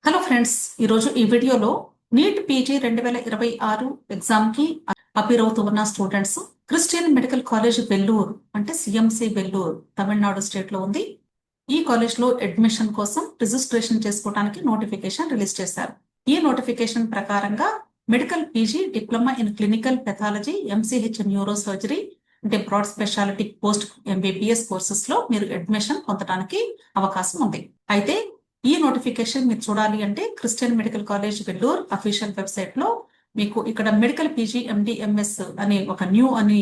Hello friends, ఈరోజు ఈ వీడియోలో నీట్ పీజీ 2026 ఎగ్జామ్ కి అపీర్ అవుతూ ఉన్న students Christian medical college Vellore అంటే సిఎంసి వెల్లూరు తమిళనాడు స్టేట్ లో ఉంది. ఈ కాలేజ్ లో అడ్మిషన్ కోసం రిజిస్ట్రేషన్ చేసుకోవడానికి నోటిఫికేషన్ రిలీజ్ చేశారు. ఈ నోటిఫికేషన్ ప్రకారంగా medical PG diploma in clinical pathology MCH neuro surgery అంటే broad speciality post MBBS courses లో మీరు అడ్మిషన్ పొందడానికి అవకాశం ఉంది. అయితే ఈ నోటిఫికేషన్ మీరు చూడాలి అంటే Christian medical college Vellore official website లో మీకు ఇక్కడ మెడికల్ పీజీ ఎండిఎంఎస్ అనే ఒక న్యూ అని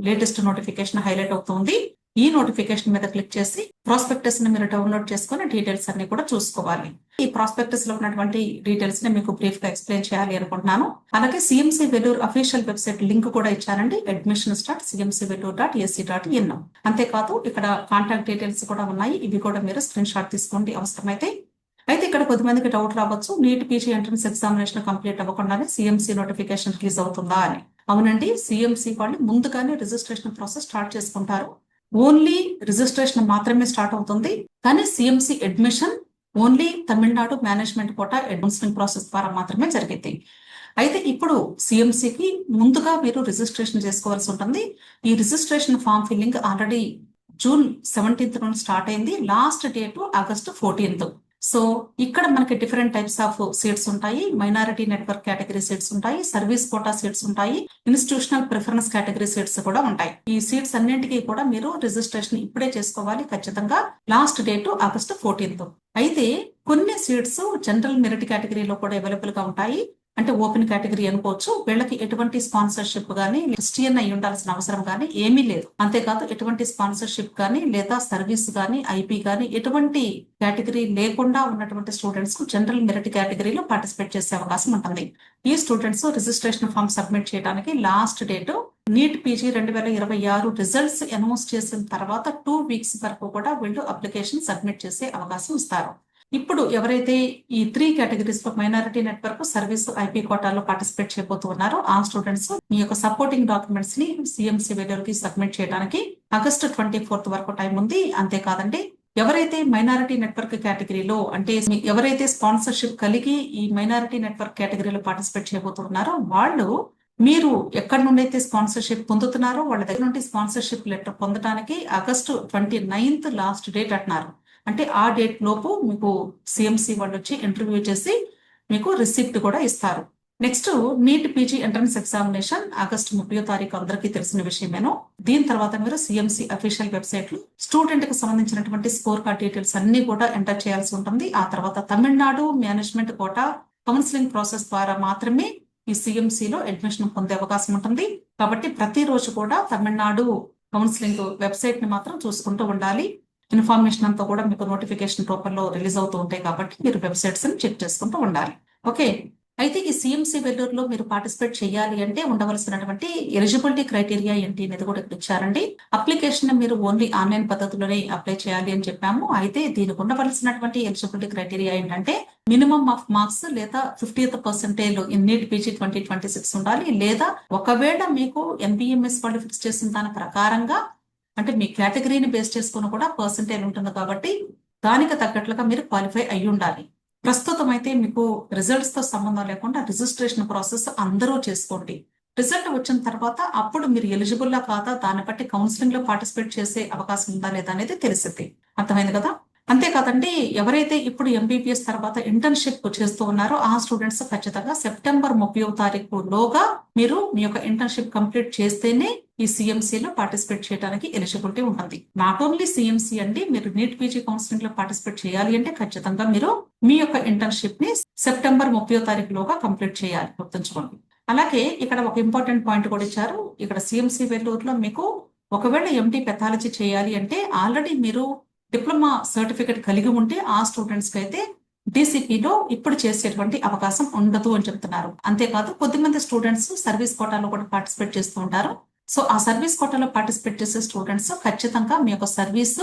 లేటెస్ట్ నోటిఫికేషన్ హైలైట్ అవుతుంది. ఈ నోటిఫికేషన్ మీద క్లిక్ చేసి ప్రాస్పెక్టస్ ని మీరు డౌన్లోడ్ చేసుకుని డీటెయిల్స్ అన్ని కూడా చూసుకోవాలి. ఈ ప్రాస్పెక్టస్ లో ఉన్నటువంటి డీటెయిల్స్ ని మీకు బ్రీఫ్ గా ఎక్స్ప్లెయిన్ చేయాలి అనుకుంటున్నాను. అలాగే CMC Vellore official website link కూడా ఇచ్చానండి, admissions.cmcvellore.ac.in. అంతేకాదు ఇక్కడ కాంటాక్ట్ డీటెయిల్స్ కూడా ఉన్నాయి, ఇవి కూడా మీరు స్క్రీన్ షాట్ తీసుకోండి అవసరమైతే. అయితే ఇక్కడ కొద్దిమందికి డౌట్ రావచ్చు, NEET PG entrance examination complete అవ్వకుండానే సిఎంసి నోటిఫికేషన్ రిలీజ్ అవుతుందా అని. అవునండి, సిఎంసి వాళ్ళు ముందుగానే రిజిస్ట్రేషన్ ప్రాసెస్ స్టార్ట్ చేసుకుంటారు. ఓన్లీ రిజిస్ట్రేషన్ మాత్రమే స్టార్ట్ అవుతుంది, కానీ CMC admission only Tamil Nadu management quota admission process ద్వారా మాత్రమే జరిగింది. అయితే ఇప్పుడు సిఎంసికి ముందుగా మీరు రిజిస్ట్రేషన్ చేసుకోవాల్సి ఉంటుంది. ఈ registration form filling already June 17th నుండి స్టార్ట్ అయింది. Last date August 14th. So ఇక్కడ మనకి డిఫరెంట్ టైప్స్ ఆఫ్ సీట్స్ ఉంటాయి. మైనారిటీ నెట్వర్క్ కేటగిరీ సీట్స్ ఉంటాయి, సర్వీస్ కోటా సీట్స్ ఉంటాయి, ఇన్స్టిట్యూషనల్ ప్రిఫరెన్స్ కేటగిరీ సీట్స్ కూడా ఉంటాయి. ఈ సీట్స్ అన్నింటికి కూడా మీరు రిజిస్ట్రేషన్ ఇప్పుడే చేసుకోవాలి ఖచ్చితంగా. Last date August 14th. అయితే కొన్ని సీట్స్ జనరల్ మెరిట్ కేటగిరీలో కూడా అవైలబుల్ గా ఉంటాయి, అంటే ఓపెన్ కేటగిరీ అనుకోవచ్చు. వీళ్ళకి ఎటువంటి స్పాన్సర్షిప్ గానీ క్రిస్టియన్ అయి ఉండాల్సిన అవసరం గానీ ఏమీ లేదు. అంతేకాదు ఎటువంటి స్పాన్సర్షిప్ గానీ లేదా సర్వీస్ గానీ ఐపీ గానీ ఎటువంటి కేటగిరీ లేకుండా ఉన్నటువంటి స్టూడెంట్స్ కు జనరల్ మెరిట్ కేటగిరీలో పార్టిసిపేట్ చేసే అవకాశం ఉంటుంది. ఈ స్టూడెంట్స్ రిజిస్ట్రేషన్ ఫామ్ సబ్మిట్ చేయడానికి last date NEET PG 2026 results announce చేసిన తర్వాత 2 weeks వరకు కూడా వీళ్ళు అప్లికేషన్ సబ్మిట్ చేసే అవకాశం ఇస్తారు. ఇప్పుడు ఎవరైతే ఈ 3 కేటగిరీస్ లో మైనారిటీ నెట్వర్క్, సర్వీస్, ఐపీ కోటాలో పార్టిసిపేట్ చేయబోతున్నారో ఆ స్టూడెంట్స్ మీ యొక్క సపోర్టింగ్ డాక్యుమెంట్స్ ని సిఎంసి వెల్లూరుకి సబ్మిట్ చేయడానికి ఆగస్టు 24th వరకు టైం ఉంది. అంతేకాదండి, ఎవరైతే మైనారిటీ నెట్వర్క్ కేటగిరీలో అంటే ఎవరైతే స్పాన్సర్షిప్ కలిగి ఈ మైనారిటీ నెట్వర్క్ కేటగిరీలో పార్టిసిపేట్ చేయబోతున్నారో వాళ్ళు మీరు ఎక్కడి నుండి అయితే స్పాన్సర్షిప్ పొందుతున్నారో వాళ్ళ దగ్గర నుండి స్పాన్సర్షిప్ లెటర్ పొందడానికి ఆగస్టు 29th లాస్ట్ డేట్ అంటున్నారు. అంటే ఆ డేట్ లోపు మీకు సిఎంసి వాళ్ళు వచ్చి ఇంటర్వ్యూ చేసి మీకు రిసిప్ట్ కూడా ఇస్తారు. Next NEET PG entrance examination August 30వ తారీఖు అందరికీ తెలిసిన విషయమేనో. దీని తర్వాత మీరు సిఎంసి అఫీషియల్ వెబ్సైట్ లో స్టూడెంట్ కి సంబంధించినటువంటి స్కోర్ కార్డ్ డీటెయిల్స్ అన్ని కూడా ఎంటర్ చేయాల్సి ఉంటుంది. ఆ తర్వాత Tamil Nadu management quota counselling process ద్వారా మాత్రమే ఈ సిఎంసిలో అడ్మిషన్ పొందే అవకాశం ఉంటుంది. కాబట్టి ప్రతిరోజు కూడా తమిళనాడు కౌన్సిలింగ్ వెబ్సైట్ ని మాత్రం చూసుకుంటూ ఉండాలి. ఇన్ఫర్మేషన్ అంతా కూడా మీకు నోటిఫికేషన్ రూపంలో రిలీజ్ అవుతూ ఉంటాయి కాబట్టి మీరు వెబ్సైట్స్ ని చెక్ చేసుకుంటూ ఉండాలి. ఓకే, అయితే ఈ సిఎంసి వెల్లూరులో మీరు పార్టిసిపేట్ చేయాలి అంటే ఉండవలసినటువంటి ఎలిజిబిలిటీ క్రైటీరియా ఏంటి అనేది కూడా ఇక్కడ ఇచ్చారండి. అప్లికేషన్ మీరు ఓన్లీ ఆన్లైన్ పద్ధతిలోనే అప్లై చేయాలి అని చెప్పాము. అయితే దీనికి ఉండవలసినటువంటి ఎలిజిబిలిటీ క్రైటీరియా ఏంటంటే మినిమం ఆఫ్ మార్క్స్ లేదా 50th percentile in NEET PG 2026 ఉండాలి. లేదా ఒకవేళ మీకు ఎన్బిఎంఎస్ వాళ్ళు ఫిక్స్ చేసిన దాని ప్రకారంగా అంటే మీ కేటగిరీని బేస్ చేసుకుని కూడా పర్సెంటేజ్ ఉంటుంది కాబట్టి దానికి తగ్గట్లుగా మీరు క్వాలిఫై అయి ఉండాలి. ప్రస్తుతం అయితే మీకు రిజల్ట్స్ తో సంబంధం లేకుండా రిజిస్ట్రేషన్ ప్రాసెస్ అందరూ చేసుకోండి. రిజల్ట్ వచ్చిన తర్వాత అప్పుడు మీరు ఎలిజిబుల్ కాదా దాన్ని బట్టి కౌన్సిలింగ్ లో పార్టిసిపేట్ చేసే అవకాశం ఉందా లేదా అనేది తెలిసింది. అర్థమైంది కదా. అంతేకాదండి, ఎవరైతే ఇప్పుడు ఎంబీబీఎస్ తర్వాత ఇంటర్న్షిప్ చేస్తూ ఉన్నారో ఆ స్టూడెంట్స్ ఖచ్చితంగా సెప్టెంబర్ 30వ తారీఖు లోగా మీరు మీ యొక్క ఇంటర్న్షిప్ కంప్లీట్ చేస్తేనే ఈ సిఎంసిలో పార్టిసిపేట్ చేయడానికి ఎలిజిబిలిటీ ఉంటుంది. నాట్ ఓన్లీ సిఎంసి అండి, మీరు నీట్ పీజీ కౌన్సిలింగ్ లో పార్టిసిపేట్ చేయాలి అంటే ఖచ్చితంగా మీరు మీ యొక్క ఇంటర్న్షిప్ ని సెప్టెంబర్ 30వ తారీఖు లోగా కంప్లీట్ చేయాలి, గుర్తుంచుకోండి. అలాగే ఇక్కడ ఒక ఇంపార్టెంట్ పాయింట్ కూడా ఇచ్చారు. ఇక్కడ సిఎంసి వెల్లూరులో మీకు ఒకవేళ ఎండి పెథాలజీ చేయాలి అంటే ఆల్రెడీ మీరు డిప్లొమా సర్టిఫికెట్ కలిగి ఉంటే ఆ స్టూడెంట్స్ కి అయితే డిసిపిలో ఇప్పుడు చేసేటువంటి అవకాశం ఉండదు అని చెప్తున్నారు. అంతేకాదు కొద్దిమంది స్టూడెంట్స్ సర్వీస్ కోటాలో కూడా పార్టిసిపేట్ చేస్తూ ఉంటారు. సో ఆ సర్వీస్ కోటాలో పార్టిసిపేట్ చేసే స్టూడెంట్స్ ఖచ్చితంగా మీ యొక్క సర్వీస్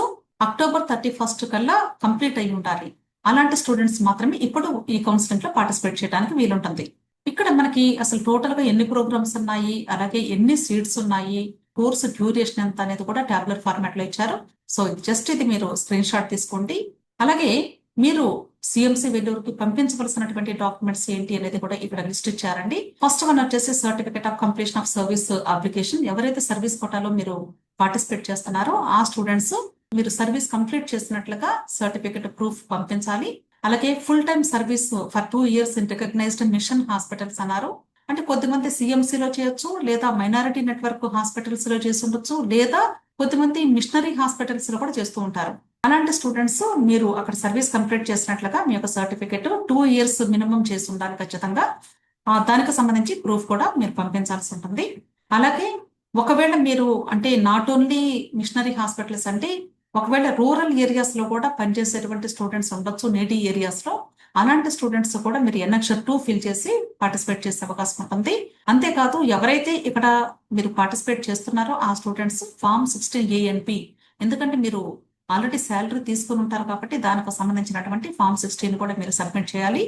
అక్టోబర్ 31st కల్లా కంప్లీట్ అయి ఉండాలి. అలాంటి స్టూడెంట్స్ మాత్రమే ఇప్పుడు ఈ కౌన్సిలింగ్ లో పార్టిసిపేట్ చేయడానికి వీలుంటుంది. ఇక్కడ మనకి అసలు టోటల్ గా ఎన్ని ప్రోగ్రామ్స్ ఉన్నాయి, అలాగే ఎన్ని సీట్స్ ఉన్నాయి, కోర్సు డ్యూరేషన్ ఎంత అనేది కూడా టాబ్లెట్ ఫార్మాట్ లో ఇచ్చారు. సో జస్ట్ ఇది మీరు స్క్రీన్ షాట్ తీసుకోండి. అలాగే మీరు సిఎంసి వెల్లూరుకి పంపించవలసినటువంటి డాక్యుమెంట్స్ ఏంటి అనేది కూడా ఇక్కడ లిస్ట్ ఇచ్చారండి. ఫస్ట్ వన్ వచ్చేసి certificate of completion of service application. ఎవరైతే సర్వీస్ కోటాలో మీరు పార్టిసిపేట్ చేస్తున్నారో ఆ స్టూడెంట్స్ మీరు సర్వీస్ కంప్లీట్ చేసినట్లుగా సర్టిఫికేట్ ప్రూఫ్ పంపించాలి. అలాగే full time service for 2 years in recognized mission hospitals అన్నారు. అంటే కొద్దిమంది సిఎంసిలో చేయొచ్చు, లేదా మైనారిటీ నెట్వర్క్ హాస్పిటల్స్ లో చేసి ఉండొచ్చు, లేదా కొద్దిమంది మిషనరీ హాస్పిటల్స్ లో కూడా చేస్తూ ఉంటారు. అలాంటి స్టూడెంట్స్ మీరు అక్కడ సర్వీస్ కంప్లీట్ చేసినట్లుగా మీ యొక్క సర్టిఫికేట్ 2 years మినిమం చేసి ఉండాలి ఖచ్చితంగా. దానికి సంబంధించి ప్రూఫ్ కూడా మీరు పంపించాల్సి ఉంటుంది. అలాగే ఒకవేళ మీరు అంటే నాట్ ఓన్లీ మిషనరీ హాస్పిటల్స్ అంటే ఒకవేళ రూరల్ ఏరియాస్ లో కూడా పనిచేసేటువంటి స్టూడెంట్స్ ఉండొచ్చు, నేటివ్ ఏరియాస్ లో. అలాంటి స్టూడెంట్స్ కూడా మీరు ఎన్ఎక్షన్ 2 ఫిల్ చేసి పార్టిసిపేట్ చేసే అవకాశం ఉంటుంది. అంతేకాదు ఎవరైతే ఇక్కడ మీరు పార్టిసిపేట్ చేస్తున్నారో ఆ స్టూడెంట్స్ ఫామ్ 16 ANP, ఎందుకంటే మీరు ఆల్రెడీ శాలరీ తీసుకుని ఉంటారు కాబట్టి దానికి సంబంధించినటువంటి ఫామ్ 16 కూడా మీరు సబ్మిట్ చేయాలి.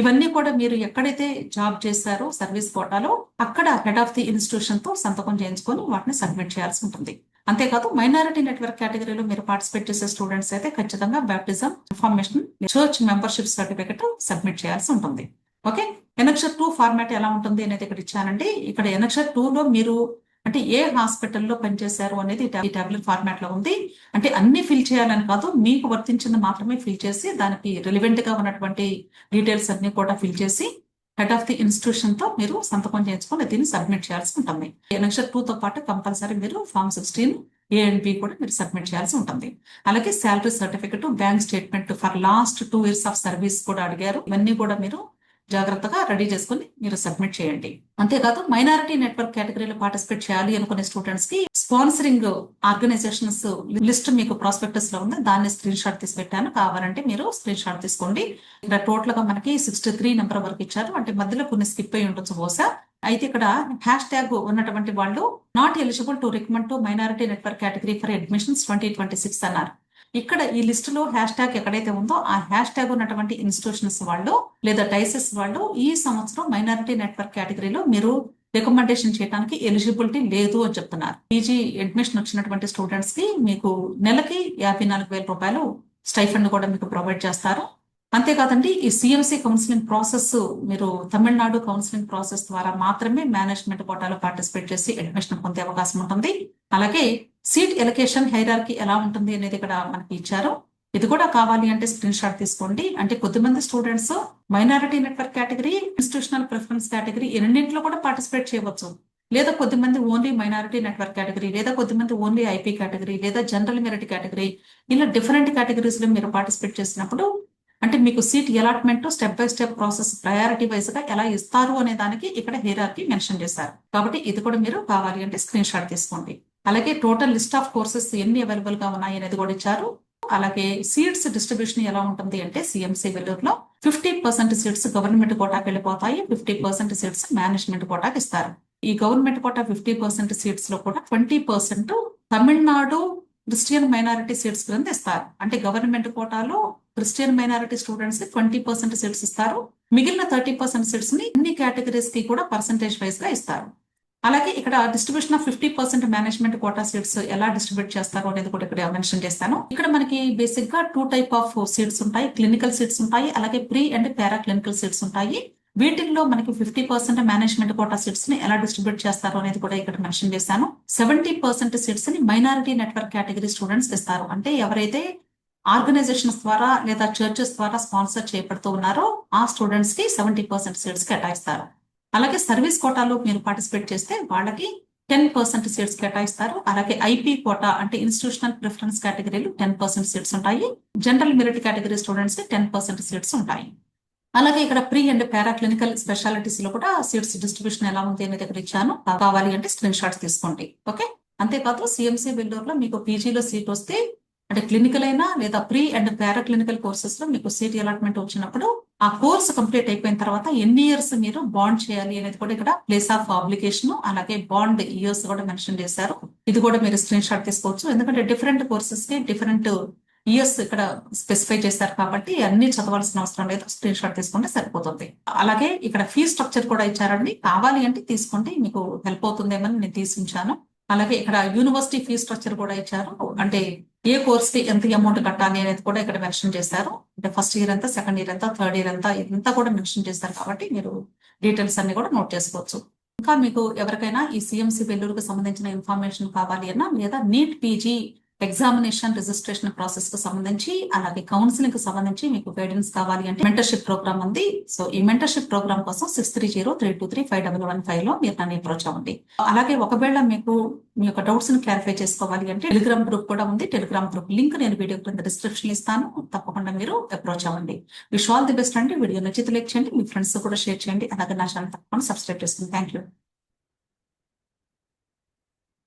ఇవన్నీ కూడా మీరు ఎక్కడైతే జాబ్ చేశారో సర్వీస్ కోటాలో అక్కడ హెడ్ ఆఫ్ ది ఇన్స్టిట్యూషన్ తో సంతకం చేయించుకొని వాటిని సబ్మిట్ చేయాల్సి ఉంటుంది. అంతేకాదు మైనారిటీ నెట్వర్క్ కేటగిరీలో మీరు పార్టిసిపేట్ చేసే స్టూడెంట్స్ అయితే ఖచ్చితంగా baptism, information, church membership certificate submit చేయాల్సి ఉంటుంది. ఓకే, ఎనక్షర్ 2 ఫార్మాట్ ఎలా ఉంటుంది అనేది ఇక్కడ ఇచ్చానండి. ఇక్కడ ఎనక్షర్ 2 లో మీరు అంటే ఏ హాస్పిటల్లో పనిచేశారు అనేది ఈ టాబ్లెట్ ఫార్మాట్ లో ఉంది. అంటే అన్ని ఫిల్ చేయాలని కాదు, మీకు వర్తించింది మాత్రమే ఫిల్ చేసి దానికి రిలివెంట్ గా ఉన్నటువంటి డీటెయిల్స్ అన్ని కూడా ఫిల్ చేసి హెడ్ ఆఫ్ ది ఇన్స్టిట్యూషన్ తో మీరు సంతకం చేయించుకొని దీన్ని సబ్మిట్ చేయాల్సి ఉంటుంది. ఎనక్షర్ 2 తో పాటు కంపల్సరీ మీరు ఫామ్ 16 A and B కూడా మీరు సబ్మిట్ చేయాల్సి ఉంటుంది. అలాగే salary certificate, bank statement for last 2 years of service కూడా అడిగారు. ఇవన్నీ కూడా మీరు జాగ్రత్తగా రెడీ చేసుకుని మీరు సబ్మిట్ చేయండి. అంతేకాదు మైనారిటీ నెట్వర్క్ కేటగిరీలో పార్టిసిపేట్ చేయాలి అనుకునే స్టూడెంట్స్ కి స్పాన్సరింగ్ ఆర్గనైజేషన్స్ లిస్ట్ మీకు ప్రాస్పెక్టస్ లో ఉంది. దాన్ని స్క్రీన్ షాట్ తీసి పెట్టాను, కావాలంటే మీరు స్క్రీన్ షాట్ తీసుకోండి. ఇక్కడ టోటల్ గా మనకి 63 నెంబర్ వరకు ఇచ్చారు. అంటే మధ్యలో కొన్ని స్కిప్ అయి ఉండొచ్చు బహుశా. అయితే ఇక్కడ హ్యాష్ ట్యాగ్ ఉన్నటువంటి వాళ్ళు not eligible to recommend to minority network category for admissions 2026 అన్నారు. ఇక్కడ ఈ లిస్ట్ లో హ్యాష్ ట్యాగ్ ఎక్కడైతే ఉందో ఆ హ్యాష్ ట్యాగ్ ఉన్నటువంటి ఇన్స్టిట్యూషన్స్ వాళ్ళు లేదా డైసెస్ వాళ్ళు ఈ సంవత్సరం మైనారిటీ నెట్వర్క్ కేటగిరీలో మీరు రికమెండేషన్ చేయడానికి ఎలిజిబిలిటీ లేదు అని చెప్తున్నారు. పీజీ అడ్మిషన్ వచ్చినటువంటి స్టూడెంట్స్ కి మీకు నెలకి 54,000 రూపాయలు స్టైఫండ్ కూడా మీకు ప్రొవైడ్ చేస్తారు. అంతేకాదండి ఈ సిఎంసి కౌన్సిలింగ్ ప్రాసెస్ మీరు తమిళనాడు కౌన్సిలింగ్ ప్రాసెస్ ద్వారా మాత్రమే మేనేజ్మెంట్ కోటాలో పార్టిసిపేట్ చేసి అడ్మిషన్ పొందే అవకాశం ఉంటుంది. అలాగే సీట్ ఎలకేషన్ హైరార్కీ ఎలా ఉంటుంది అనేది ఇక్కడ మనకి ఇచ్చారు. ఇది కూడా కావాలి అంటే స్క్రీన్ షాట్ తీసుకోండి. అంటే కొద్దిమంది students minority network category, institutional preference category రెండింటిలో కూడా పార్టిసిపేట్ చేయవచ్చు. లేదా కొద్దిమంది ఓన్లీ మైనారిటీ నెట్వర్క్ కేటగిరీ, లేదా కొద్దిమంది ఓన్లీ ఐపీ కేటగిరీ, లేదా జనరల్ మెరిట్ కేటగిరీ, ఇలా డిఫరెంట్ కేటగిరీస్ లో మీరు పార్టిసిపేట్ చేసినప్పుడు అంటే మీకు seat allotment step by step process priority wise గా ఎలా ఇస్తారు అనే దానికి ఇక్కడ హైరార్కీ మెన్షన్ చేశారు. కాబట్టి ఇది కూడా మీరు కావాలి అంటే స్క్రీన్ షాట్ తీసుకోండి. అలాగే టోటల్ లిస్ట్ ఆఫ్ కోర్సెస్ ఎన్ని అవైలబుల్ గా ఉన్నాయి అనేది కూడా ఇచ్చారు. అలాగే సీట్స్ డిస్ట్రిబ్యూషన్ ఎలా ఉంటుంది అంటే సిఎంసి వెల్లూరులో 50% సీట్స్ గవర్నమెంట్ కోటాకి వెళ్ళిపోతాయి, 50% సీట్స్ మేనేజ్మెంట్ కోటాకి ఇస్తారు. ఈ గవర్నమెంట్ కోటా 50% సీట్స్ లో కూడా 20% తమిళనాడు క్రిస్టియన్ మైనారిటీ సీట్స్ కింద ఇస్తారు. అంటే గవర్నమెంట్ కోటాలో క్రిస్టియన్ మైనారిటీ స్టూడెంట్స్ కి 20% సీట్స్ ఇస్తారు. మిగిలిన 30% సీట్స్ ని అన్ని కేటగిరీస్ కి కూడా పర్సంటేజ్ వైజ్ గా ఇస్తారు. అలాగే ఇక్కడ distribution of 50% management quota seats ఎలా డిస్ట్రిబ్యూట్ చేస్తారో అనేది కూడా ఇక్కడ మెన్షన్ చేస్తాను. ఇక్కడ మనకి బేసిక్ గా 2 టైప్ ఆఫ్ సీట్స్ ఉంటాయి. క్లినికల్ సీట్స్ ఉంటాయి, అలాగే pre and para clinical seats ఉంటాయి. వీటిల్లో మనకి 50% మేనేజ్మెంట్ కోటా సీట్స్ ని ఎలా డిస్ట్రిబ్యూట్ చేస్తారో అనేది కూడా ఇక్కడ మెన్షన్ చేశాను. 70% సీట్స్ ని మైనారిటీ నెట్వర్క్ కేటగిరీ స్టూడెంట్స్ ఇస్తారు. అంటే ఎవరైతే ఆర్గనైజేషన్స్ ద్వారా లేదా చర్చెస్ ద్వారా స్పాన్సర్ చేయబడుతూ ఉన్నారో ఆ స్టూడెంట్స్ కి 70% సీట్స్ కేటాయిస్తారు. అలాగే సర్వీస్ కోటాలో మీరు పార్టిసిపేట్ చేస్తే వాళ్ళకి 10% సీట్స్ కేటాయిస్తారు. అలాగే ఐపీ కోటా అంటే ఇన్స్టిట్యూషనల్ ప్రిఫరెన్స్ కేటగిరీలు 10% సీట్స్ ఉంటాయి. జనరల్ మెరిట్ కేటగిరీ స్టూడెంట్స్ కి 10% సీట్స్ ఉంటాయి. అలాగే ఇక్కడ pre and para clinical specialities లో కూడా సీట్స్ డిస్ట్రిబ్యూషన్ ఎలా ఉంది అనేది ఇక్కడ ఇచ్చాను. కావాలి అంటే స్క్రీన్ షాట్స్ తీసుకోండి. ఓకే, అంతేకాదు సిఎంసి వెల్లూరులో మీకు పీజీలో సీట్ వస్తే అంటే క్లినికల్ అయినా లేదా pre and para clinical courses లో మీకు సీట్ అలాట్మెంట్ వచ్చినప్పుడు ఆ కోర్స్ కంప్లీట్ అయిపోయిన తర్వాత ఎన్ని ఇయర్స్ మీరు బాండ్ చేయాలి అనేది కూడా ఇక్కడ ప్లేస్ ఆఫ్ అప్లికేషన్ అలాగే బాండ్ ఇయర్స్ కూడా మెన్షన్ చేశారు. ఇది కూడా మీరు స్క్రీన్ షాట్ తీసుకోవచ్చు. ఎందుకంటే డిఫరెంట్ కోర్సెస్ కి డిఫరెంట్ ఇయర్స్ ఇక్కడ స్పెసిఫై చేశారు కాబట్టి అన్ని చదవాల్సిన అవసరం లేదు, స్క్రీన్ షాట్ తీసుకుంటే సరిపోతుంది. అలాగే ఇక్కడ ఫీ స్ట్రక్చర్ కూడా ఇచ్చారండి. కావాలి అంటే తీసుకోండి, మీకు హెల్ప్ అవుతుందేమని నేను తీసి ఉంచాను. అలాగే ఇక్కడ యూనివర్సిటీ ఫీ స్ట్రక్చర్ కూడా ఇచ్చారు. అంటే ఏ కోర్స్ కి ఎంత అమౌంట్ కట్టాలి అనేది కూడా ఇక్కడ మెన్షన్ చేశారు. అంటే ఫస్ట్ ఇయర్ ఎంత, సెకండ్ ఇయర్ ఎంత, థర్డ్ ఇయర్ ఎంత, ఇదంతా కూడా మెన్షన్ చేస్తారు. కాబట్టి మీరు డీటెయిల్స్ అన్ని కూడా నోట్ చేసుకోవచ్చు. ఇంకా మీకు ఎవరికైనా ఈ సిఎంసి వెల్లూరుకు సంబంధించిన ఇన్ఫర్మేషన్ కావాలి అన్నా, లేదా NEET PG examination registration process కు సంబంధించి, అలాగే కౌన్సిలింగ్ కు సంబంధించి మీకు గైడెన్స్ కావాలి అంటే మెంటర్షిప్ ప్రోగ్రామ్ ఉంది. సో ఈ మెంటర్షిప్ ప్రోగ్రామ్ కోసం 6303235115 లో మీరు నన్ను అప్రోచ్ అవ్వండి. అలాగే ఒకవేళ మీకు మీ యొక్క డౌట్స్ ని క్లారిఫై చేసుకోవాలి అంటే టెలిగ్రామ్ గ్రూప్ కూడా ఉంది. టెలిగ్రామ్ గ్రూప్ లింక్ నేను వీడియో కింద డిస్క్రిప్షన్ ఇస్తాను. తప్పకుండా మీరు అప్రోచ్ అవ్వండి. విష్ ఆల్ ది బెస్ట్ అండి. వీడియో నచ్చితే లైక్ చేయండి, మీ ఫ్రెండ్స్ కూడా షేర్ చేయండి. అలాగే నా ఛానల్ తప్పకుండా సబ్స్క్రైబ్ చేసుకోండి. Thank you.